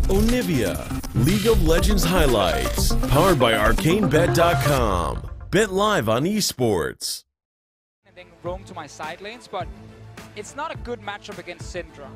Onivia, League of Legends highlights, powered by ArcaneBet.com. Bet live on esports. And then roam to my side lanes, but it's not a good matchup against Syndra.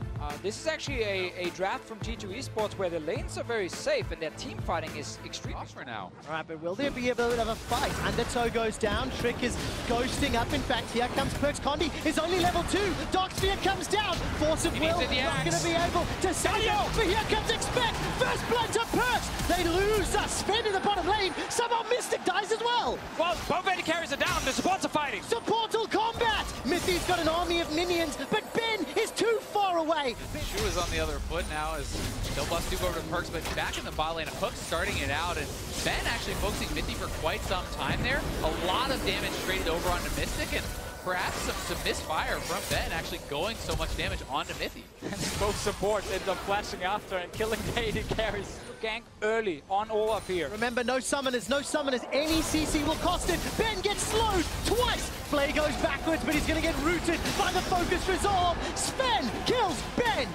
This is actually a draft from G2 Esports where the lanes are very safe and their team fighting is extremely strong now. All right, but will there be a bit of a fight? Undertow goes down, Trick is ghosting up. In fact, here comes Perks. Kone is only level 2. Darksphere comes down. Force of Will not going to be able to save it. But here comes Expect. First blood to Perks. They lose Sven in the bottom lane. Somehow Mystic dies as well. Well, both AD carries are down. The supports are fighting. Supportal combat. Mithy's got an army of minions, but Ben is too far away. Shu is on the other foot now as they'll bust Duke over to Perks, but back in the bot lane, Hook starting it out, and Ben actually focusing Mithy for quite some time there. A lot of damage traded over onto Mystic, and perhaps some misfire from Ben actually going so much damage onto Mithy. And both supports end up flashing after and killing the AD carries. Gank early on all up here. Remember, no summoners, no summoners. Any CC will cost it. Ben gets slowed twice. Flay goes backwards, but he's going to get rooted by the focus resolve. Sven kills Ben.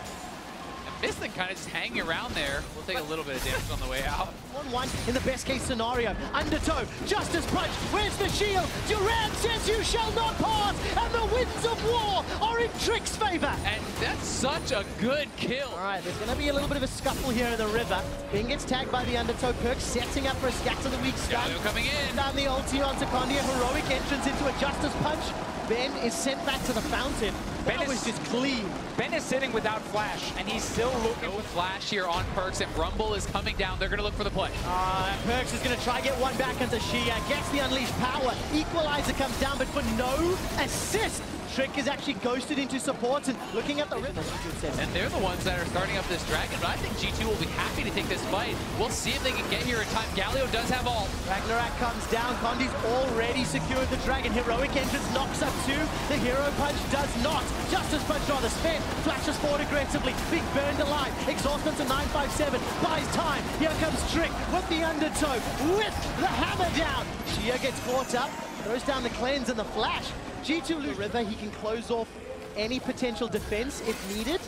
Mystic kind of just hanging around there. We'll take a little bit of damage on the way out. 1-1 in the best case scenario. Undertow, Justice Punch, where's the shield? Durant says you shall not pass, and the winds of war are in Trick's favor. And that's such a good kill. All right, there's going to be a little bit of a scuffle here in the river. Ben gets tagged by the Undertow. Perks setting up for a scatter the weak stun. Galio coming in. Down the ulti onto Kone, heroic entrance into a Justice Punch. Ben is sent back to the fountain. That was just clean. Ben is sitting without flash, and he's still looking. No flash here on Perks, and Rumble is coming down. They're going to look for the play. Perks is going to try get one back into Shia. Gets the unleashed power. Equalizer comes down, but for no assist. Trick is actually ghosted into support and looking at the river. And they're the ones that are starting up this dragon, but I think G2 will be happy to take this fight. We'll see if they can get here in time. Galio does have ult. Ragnarok comes down. Kondi's already secured the dragon. Heroic entrance knocks up 2. The hero punch does not. Justice punch on the spin. Flashes forward aggressively. Being burned alive. Exhaustment to 957. Buys time. Here comes Trick with the Undertow. With the hammer down. Shia gets caught up. Throws down the cleanse and the flash. G2 lose river, he can close off any potential defense if needed.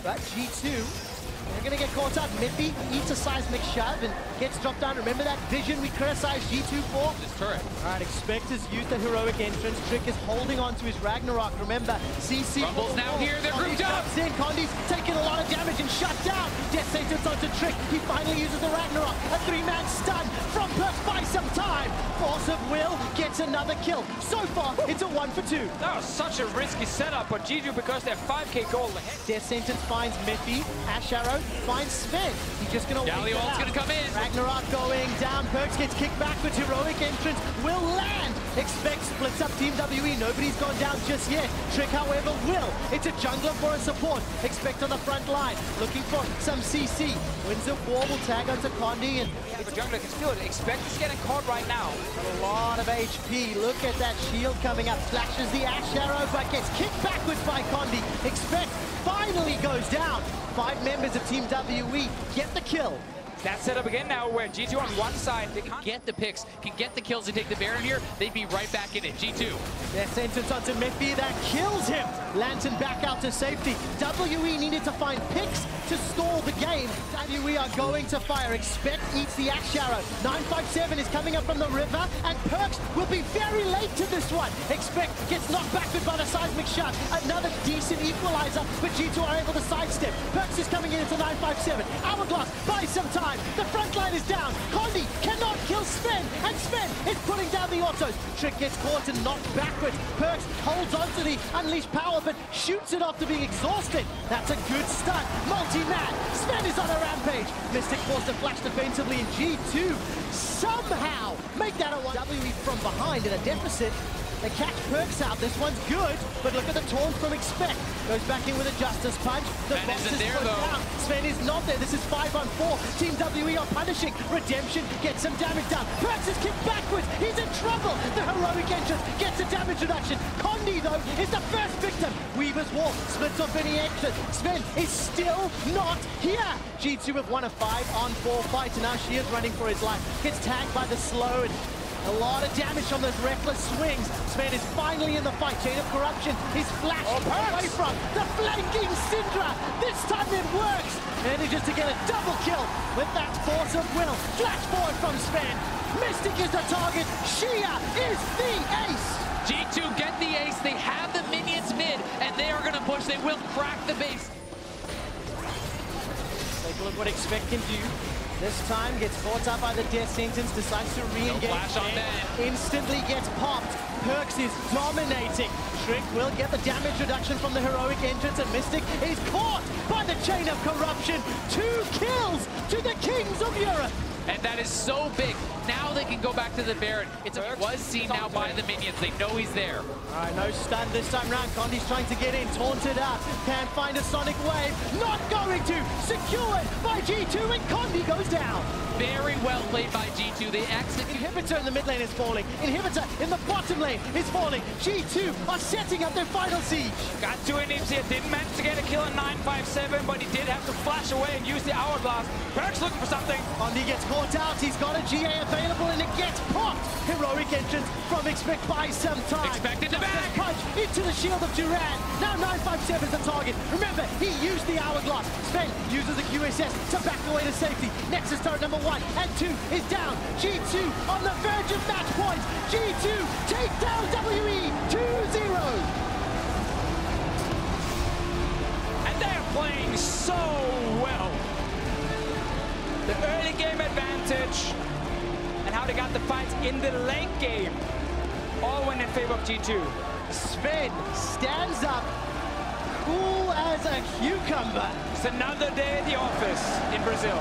But G2, they're going to get caught up. Mithy eats a seismic shove and gets dropped down. Remember that vision we criticized G2 for? This turret. All right, Expect has used the heroic entrance. Trick is holding on to his Ragnarok. Remember, CC... Rumble's now here, they're grouped up! Kondi's taking a lot of damage and shut down. Death Sentence onto Trick. He finally uses the Ragnarok. A 3-man stun from Perks by some time. Force of Will gets another kill. So far, it's a 1 for 2. That was such a risky setup, but G2, because they're 5k gold ahead. Death Sentence finds Mithy. Ash Arrow finds Sven. He's just going to wait it out. Galio going to come in. Ragnarok going down. Perks gets kicked back, but heroic entrance will land. Expect splits up Team WE. Nobody's gone down just yet. Trick, however, will. It's a jungler for a support. Expect on the front line. Looking for some CC. Winds of War will tag onto Kone. And If a jungler can steal it, Expect is getting caught right now. a lot of HP. Look at that shield coming up. Flashes the Ash Arrow, but gets kicked backwards by Kone. Expect finally goes down. 5 members of Team WE get the kill. That setup again now where G2 on one side, they can't Get the picks, can get the kills to take the Baron here, they'd be right back in it. G2. Their sentence onto Mithy, that kills him. Lantern back out to safety. WE needed to find picks to stall the game. WE are going to fire. Expect eats the Ash Arrow. 957 is coming up from the river, and Perks will be very late to this one. Expect gets knocked backward by the seismic shot. Another decent equalizer, but G2 are able to sidestep. Perks is coming in into 957. Hourglass buys some time. The front line is down. Kone cannot kill Sven, and Sven is putting down the autos. Trick gets caught and knocked backwards. Perks holds onto the unleashed power, but shoots it after being exhausted. That's a good stun. Multi-man. Sven is on a rampage. Mystic forced to flash defensively, and G2 somehow make that a 1. WE from behind in a deficit. They catch Perks out. This one's good, but look at the taunt from Expect. Goes back in with a Justice Punch. The Sven box isn't is there, put though. down. Sven is not there. This is 5-on-4. Team WE are punishing. Redemption gets some damage down. Perks is kicked backwards. He's in trouble. The heroic entrance gets a damage reduction. Kone, though, is the first victim. Weaver's Wall splits off any exit. Sven is still not here. G2 have won a 5-on-4 fight, and now she is running for his life. Gets tagged by the slow, and a lot of damage from those reckless swings. Sven is finally in the fight. Chain of Corruption is flashed away from the flanking Syndra. This time it works. Manages to get a double kill with that force of will. Flash forward from Sven. Mystic is the target. Shia is the ace. G2 get the ace. They have the minions mid, and they are going to push. They will crack the base. Take a look what Expect can do. This time gets caught up by the death sentence, decides to re-engage. No flash on Ben. Instantly gets popped. Perks is dominating. Trick will get the damage reduction from the heroic entrance, and Mystic is caught by the chain of corruption. 2 kills to the Kings of Europe. And that is so big. Now they can go back to the Baron. It was seen now by the minions. They know he's there. All right, no stun this time round. Condi's trying to get in, taunted out. Can't find a Sonic Wave. Not going to. Secured by G2, and Condi goes down. Very well played by G2. They execute. Inhibitor in the mid lane is falling. Inhibitor in the bottom lane is falling. G2 are setting up their final siege. Got 2 inhibs here. Didn't manage to get a kill on 957, but he did have to flash away and use the hourglass. Perk's looking for something. Condi gets caught out. He's got a GA available, and it gets popped. Heroic entrance from Expect by some time. Expected to back. Punch into the shield of Duran. Now 957 is the target. Remember, he used the hourglass. Sven uses the QSS to back away to safety. Nexus turret number 1 and 2 is down. G2 on the verge of match point. G2 take down WE 2-0. And they are playing so well. The early game advantage and how they got the fights in the late game all went in favor of G2. Sven stands up, cool as a cucumber. It's another day at the office in Brazil.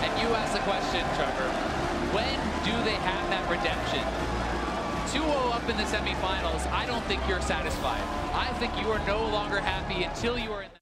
And you ask the question, Trevor, when do they have that redemption? 2-0 up in the semifinals, I don't think you're satisfied. I think you are no longer happy until you are in the